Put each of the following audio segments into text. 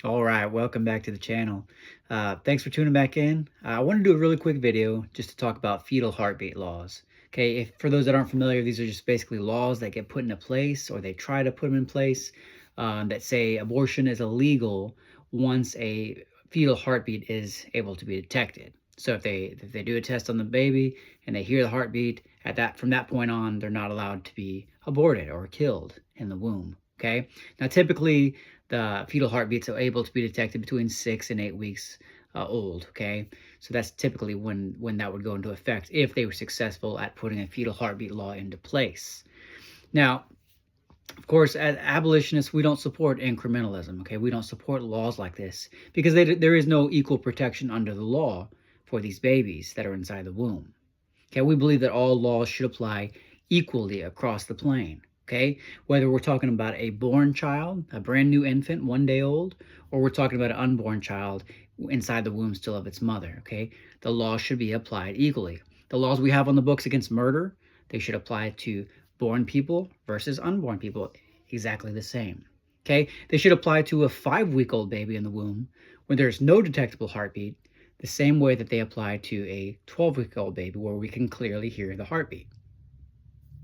All right, welcome back to the channel. Thanks for tuning back in. I want to do a really quick video just to talk about fetal heartbeat laws. Okay, for those that aren't familiar, these are just basically laws that get put into place, or they try to put them in place, that say abortion is illegal once a fetal heartbeat is able to be detected. So if they do a test on the baby and they hear the heartbeat, from that point on, they're not allowed to be aborted or killed in the womb. Okay, now typically the fetal heartbeats are able to be detected between 6 and 8 weeks old. Okay, so that's typically when that would go into effect if they were successful at putting a fetal heartbeat law into place. Now, of course, as abolitionists, we don't support incrementalism. Okay, we don't support laws like this because there is no equal protection under the law for these babies that are inside the womb. Okay, we believe that all laws should apply equally across the plane. Okay, whether we're talking about a born child, a brand new infant, 1 day old, or we're talking about an unborn child inside the womb still of its mother. Okay, the law should be applied equally. The laws we have on the books against murder, they should apply to born people versus unborn people exactly the same. Okay, they should apply to a 5-week-old baby in the womb when there's no detectable heartbeat, the same way that they apply to a 12-week-old baby where we can clearly hear the heartbeat.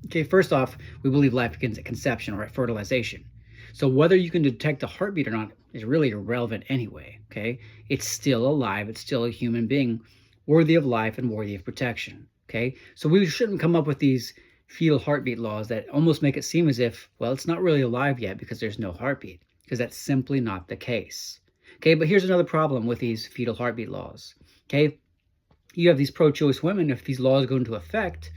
Okay, first off, we believe life begins at conception or at fertilization. So whether you can detect a heartbeat or not is really irrelevant anyway, okay? It's still alive, it's still a human being worthy of life and worthy of protection, okay? So we shouldn't come up with these fetal heartbeat laws that almost make it seem as if, well, it's not really alive yet because there's no heartbeat, because that's simply not the case. Okay, but here's another problem with these fetal heartbeat laws, okay? You have these pro-choice women, if these laws go into effect,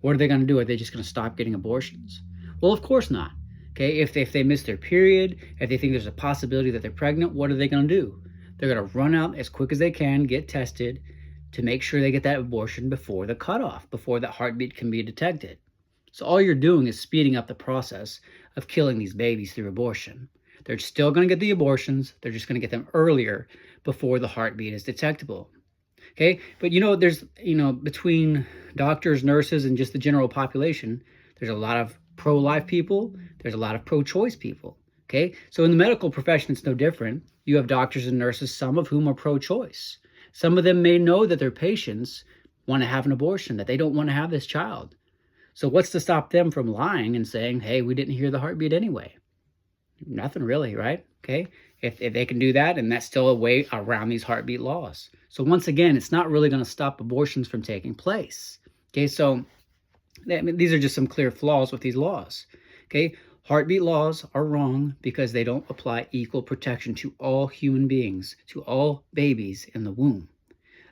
what are they going to do? Are they just going to stop getting abortions? Well, of course not. Okay, if they miss their period, if they think there's a possibility that they're pregnant, what are they going to do? They're going to run out as quick as they can, get tested to make sure they get that abortion before the cutoff, before that heartbeat can be detected. So all you're doing is speeding up the process of killing these babies through abortion. They're still going to get the abortions. They're just going to get them earlier before the heartbeat is detectable. Okay, but there's, between doctors, nurses, and just the general population, there's a lot of pro-life people, there's a lot of pro-choice people. Okay, so in the medical profession, it's no different. You have doctors and nurses, some of whom are pro-choice. Some of them may know that their patients want to have an abortion, that they don't want to have this child. So what's to stop them from lying and saying, hey, we didn't hear the heartbeat anyway? Nothing really, right? Okay, if they can do that, and that's still a way around these heartbeat laws. So once again, it's not really going to stop abortions from taking place. Okay, so these are just some clear flaws with these laws. Okay, heartbeat laws are wrong because they don't apply equal protection to all human beings, to all babies in the womb.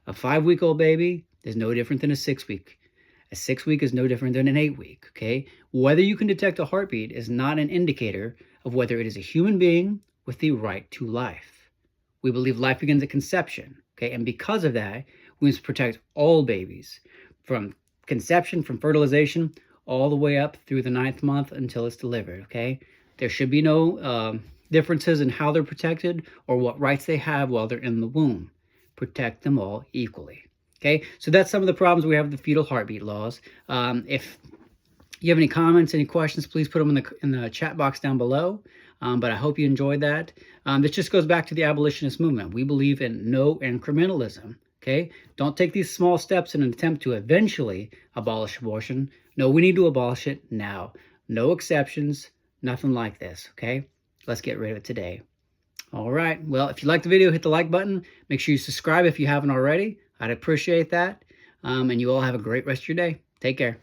A 5-week-old baby is no different than a 6-week. A 6-week is no different than an 8-week, okay? Whether you can detect a heartbeat is not an indicator of whether it is a human being with the right to life. We believe life begins at conception, okay? And because of that, we must protect all babies from conception, from fertilization, all the way up through the 9th month until it's delivered, okay? There should be no differences in how they're protected or what rights they have while they're in the womb. Protect them all equally. Okay, so that's some of the problems we have with the fetal heartbeat laws. If you have any comments, any questions, please put them in the chat box down below. But I hope you enjoyed that. This just goes back to the abolitionist movement. We believe in no incrementalism. Okay, don't take these small steps in an attempt to eventually abolish abortion. No, we need to abolish it now. No exceptions, nothing like this. Okay, let's get rid of it today. All right, well, if you liked the video, hit the like button. Make sure you subscribe if you haven't already. I'd appreciate that. And you all have a great rest of your day. Take care.